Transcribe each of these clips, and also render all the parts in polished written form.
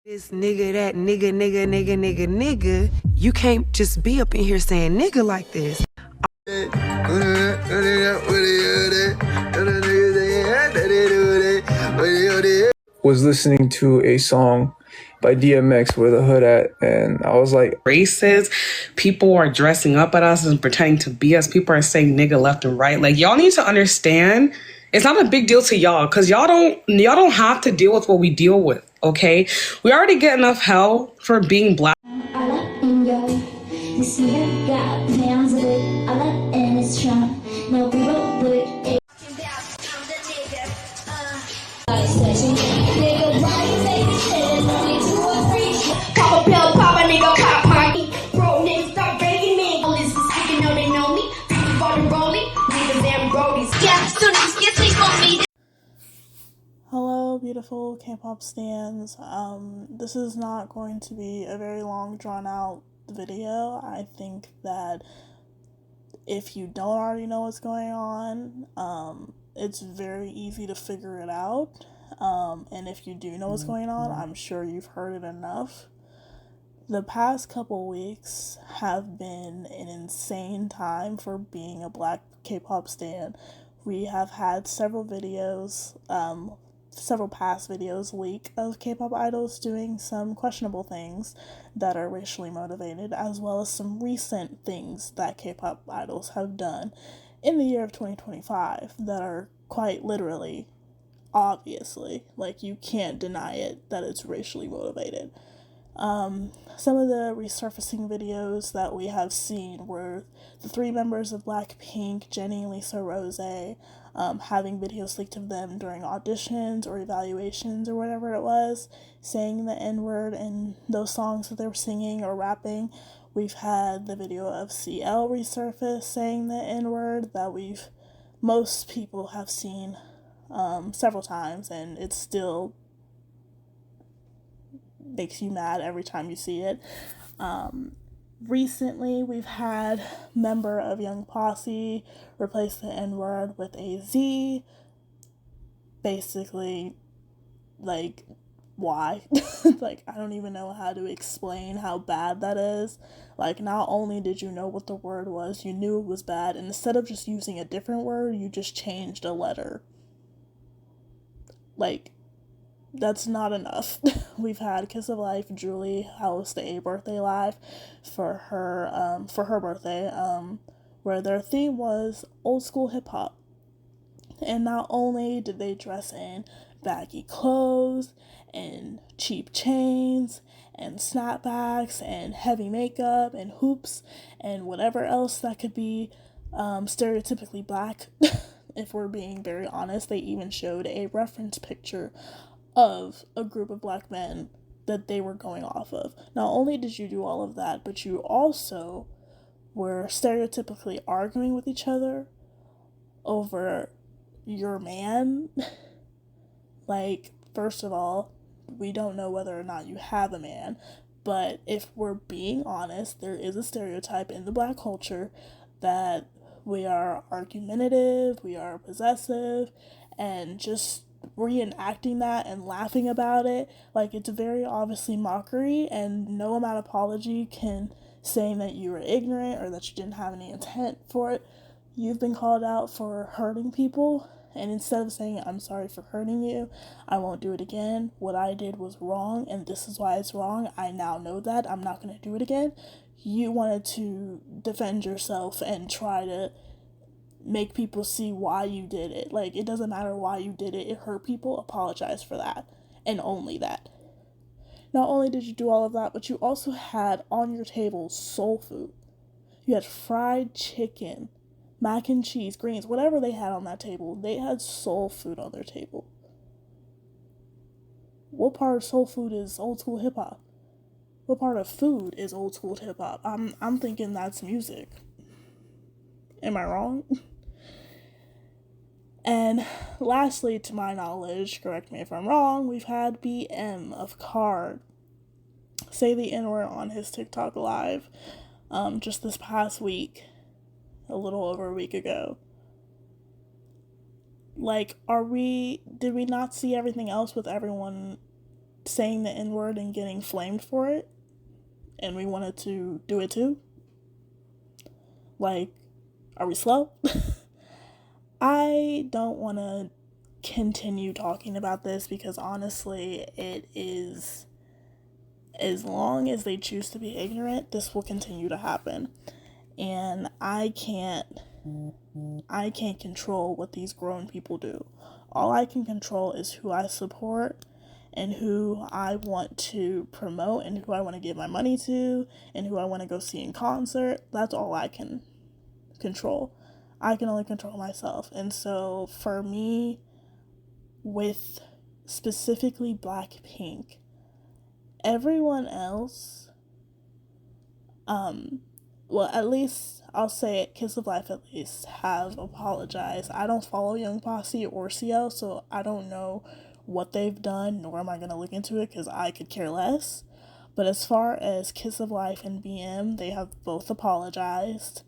This nigga, that nigga, you can't just be up in here saying nigga like this. Was listening to a song by DMX, Where the Hood At, and I was like, racist. People are dressing up at us and pretending to be us. People are saying nigga left and right. Like, y'all need to understand it's not a big deal to y'all because y'all don't have to deal with what we deal with, okay? We already get enough hell for being black. Hello, beautiful K-pop stans. This is not going to be a very long, drawn-out video. I think that if you don't already know what's going on, it's very easy to figure it out. And if you do know what's going on, I'm sure you've heard it enough. The past couple weeks have been an insane time for being a black K-pop stan. We have had several past videos leak of K-pop idols doing some questionable things that are racially motivated, as well as some recent things that K-pop idols have done in the year of 2025 that are quite literally, obviously, like, you can't deny it, that it's racially motivated. Some of the resurfacing videos that we have seen were the three members of Blackpink, Jennie, Lisa, Rose, having videos leaked of them during auditions or evaluations or whatever it was, saying the N-word in those songs that they were singing or rapping. We've had the video of CL resurface saying the N-word that most people have seen several times, and it still makes you mad every time you see it. Recently, we've had member of Young Posse replace the N-word with a Z. Basically, like, why? Like, I don't even know how to explain how bad that is. Like, not only did you know what the word was, you knew it was bad, and instead of just using a different word, you just changed a letter. Like, that's not enough. We've had Kiss of Life, Julie host a birthday live for her birthday, where their theme was old school hip hop. And not only did they dress in baggy clothes and cheap chains and snapbacks and heavy makeup and hoops and whatever else that could be stereotypically black. If we're being very honest, they even showed a reference picture of a group of black men that they were going off of. Not only did you do all of that, but you also were stereotypically arguing with each other over your man. Like, first of all, we don't know whether or not you have a man, but if we're being honest, there is a stereotype in the black culture that we are argumentative, we are possessive, and just reenacting that and laughing about it, like, it's very obviously mockery, and no amount of apology can saying that you were ignorant or that you didn't have any intent for it. You've been called out for hurting people, and instead of saying, I'm sorry for hurting you, I won't do it again, what I did was wrong, and this is why it's wrong, I now know that, I'm not going to do it again, you wanted to defend yourself and try to make people see why you did it. Like, it doesn't matter why you did it. It hurt people. Apologize for that. And only that. Not only did you do all of that, but you also had on your table soul food. You had fried chicken, mac and cheese, greens, whatever they had on that table. They had soul food on their table. What part of soul food is old school hip hop? What part of food is old school hip hop? I'm thinking that's music. Am I wrong? And lastly, to my knowledge, correct me if I'm wrong, we've had BM of Card say the N-word on his TikTok live just this past week, a little over a week ago. Like, did we not see everything else with everyone saying the N-word and getting flamed for it, and we wanted to do it too? Like, are we slow? I don't want to continue talking about this because honestly, it is, as long as they choose to be ignorant, this will continue to happen. And I can't control what these grown people do. All I can control is who I support and who I want to promote and who I want to give my money to and who I want to go see in concert. That's all I can control. I can only control myself. And so for me, with specifically Blackpink, everyone else, well, at least I'll say it, Kiss of Life at least have apologized. I don't follow Young Posse or CL, so I don't know what they've done, nor am I going to look into it because I could care less. But as far as Kiss of Life and BM, they have both apologized,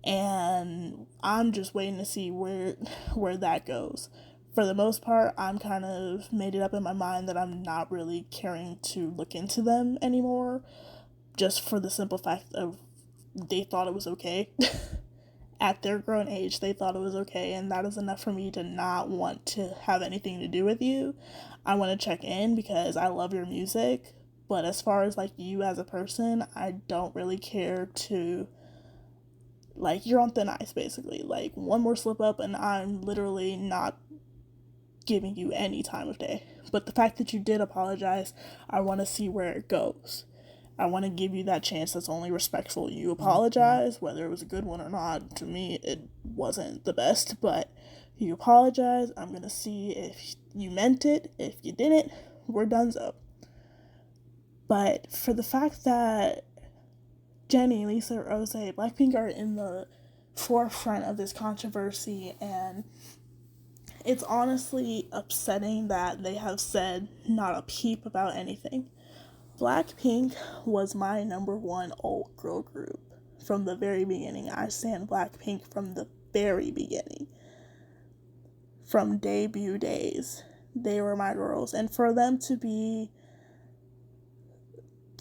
and I'm just waiting to see where that goes. For the most part, I'm kind of made it up in my mind that I'm not really caring to look into them anymore, just for the simple fact of they thought it was okay. At their grown age, they thought it was okay, and that is enough for me to not want to have anything to do with you. I want to check in because I love your music, but as far as, like, you as a person, I don't really care to, like, you're on thin ice, basically. Like, one more slip up, and I'm literally not giving you any time of day. But the fact that you did apologize, I want to see where it goes. I want to give you that chance that's only respectful. You apologize, whether it was a good one or not. To me, it wasn't the best, but you apologize. I'm going to see if you meant it. If you didn't, we're donezo. But for the fact that Jennie, Lisa, Rose, Blackpink are in the forefront of this controversy, and it's honestly upsetting that they have said not a peep about anything. Blackpink was my number one alt girl group from the very beginning. I stand Blackpink from the very beginning. From debut days, they were my girls. And for them to be,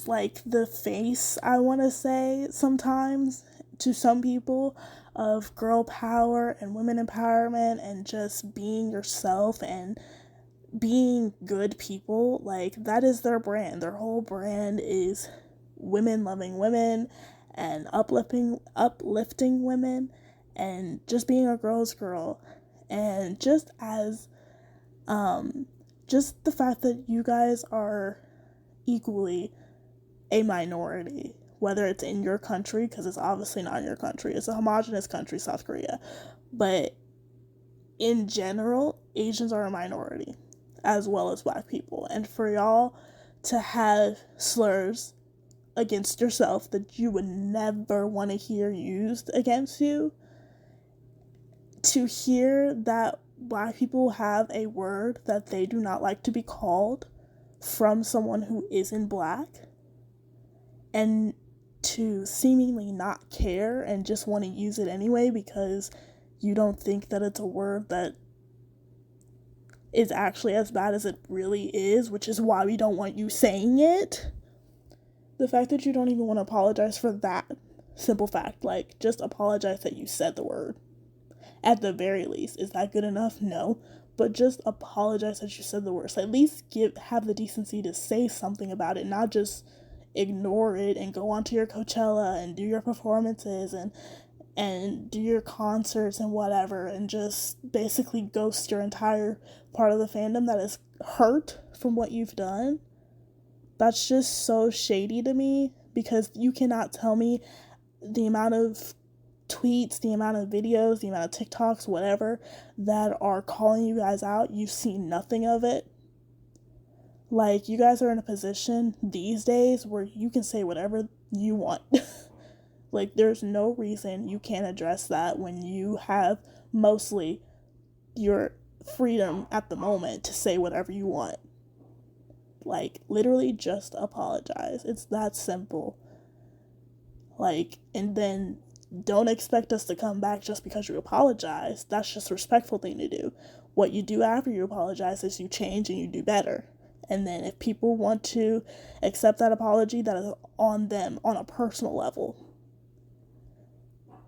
like, the face, I want to say, sometimes, to some people, of girl power and women empowerment and just being yourself and being good people, like, that is their brand. Their whole brand is women loving women and uplifting women and just being a girl's girl. And just as just the fact that you guys are equally a minority, whether it's in your country, because it's obviously not in your country, it's a homogenous country, South Korea, but in general, Asians are a minority as well as Black people. And for y'all to have slurs against yourself that you would never want to hear used against you, to hear that Black people have a word that they do not like to be called from someone who isn't Black, and to seemingly not care and just want to use it anyway because you don't think that it's a word that is actually as bad as it really is, which is why we don't want you saying it. The fact that you don't even want to apologize for that simple fact, like, just apologize that you said the word. At the very least, is that good enough? No. But just apologize that you said the word. So at least have the decency to say something about it, not just ignore it and go on to your Coachella and do your performances and do your concerts and whatever, and just basically ghost your entire part of the fandom that is hurt from what you've done. That's just so shady to me, because you cannot tell me the amount of tweets, the amount of videos, the amount of TikToks, whatever, that are calling you guys out. You've seen nothing of it. Like, you guys are in a position these days where you can say whatever you want. Like, there's no reason you can't address that when you have mostly your freedom at the moment to say whatever you want. Like, literally just apologize. It's that simple. Like, and then don't expect us to come back just because you apologize. That's just a respectful thing to do. What you do after you apologize is you change and you do better. And then if people want to accept that apology, that is on them on a personal level.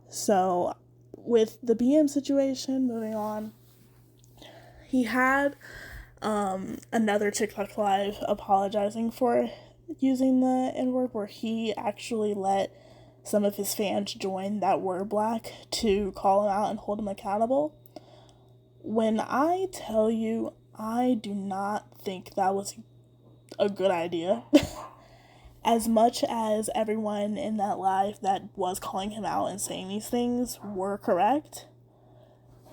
So with the BM situation, moving on, he had another TikTok live apologizing for using the N-word, where he actually let some of his fans join that were black to call him out and hold him accountable. When I tell you, I do not think that was a good idea. As much as everyone in that live that was calling him out and saying these things were correct,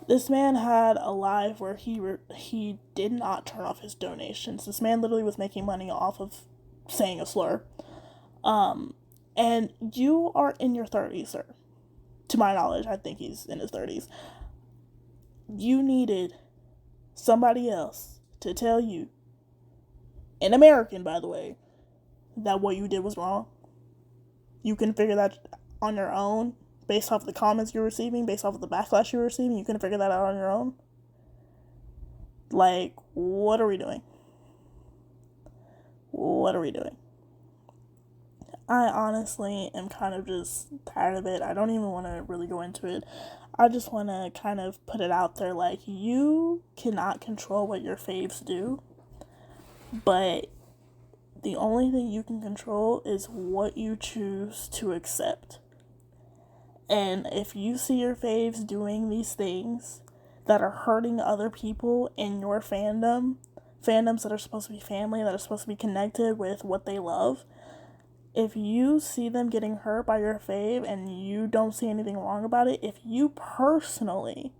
this man had a live where he did not turn off his donations. This man literally was making money off of saying a slur. And you are in your 30s, sir. To my knowledge, I think he's in his 30s. You needed somebody else to tell you, an American, by the way, that what you did was wrong. You can figure that on your own, based off the comments you're receiving, based off of the backlash you're receiving. You can figure that out on your own. Like, what are we doing? What are we doing? I honestly am kind of just tired of it. I don't even want to really go into it. I just want to kind of put it out there, like, you cannot control what your faves do, but the only thing you can control is what you choose to accept. And if you see your faves doing these things that are hurting other people in your fandoms that are supposed to be family, that are supposed to be connected with what they love, if you see them getting hurt by your fave and you don't see anything wrong about it, if you personally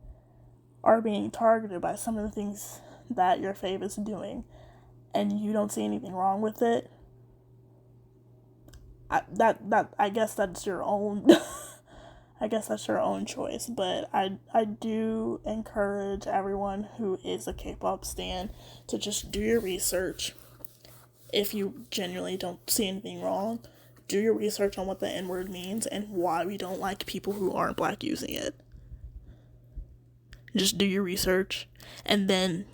are being targeted by some of the things that your fave is doing and you don't see anything wrong with it, I guess that's your own I guess that's your own choice. But I do encourage everyone who is a K-pop stan to just do your research. If you genuinely don't see anything wrong, do your research on what the N-word means and why we don't like people who aren't black using it. Just do your research, and then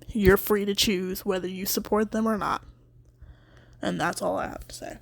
you're free to choose whether you support them or not. And that's all I have to say.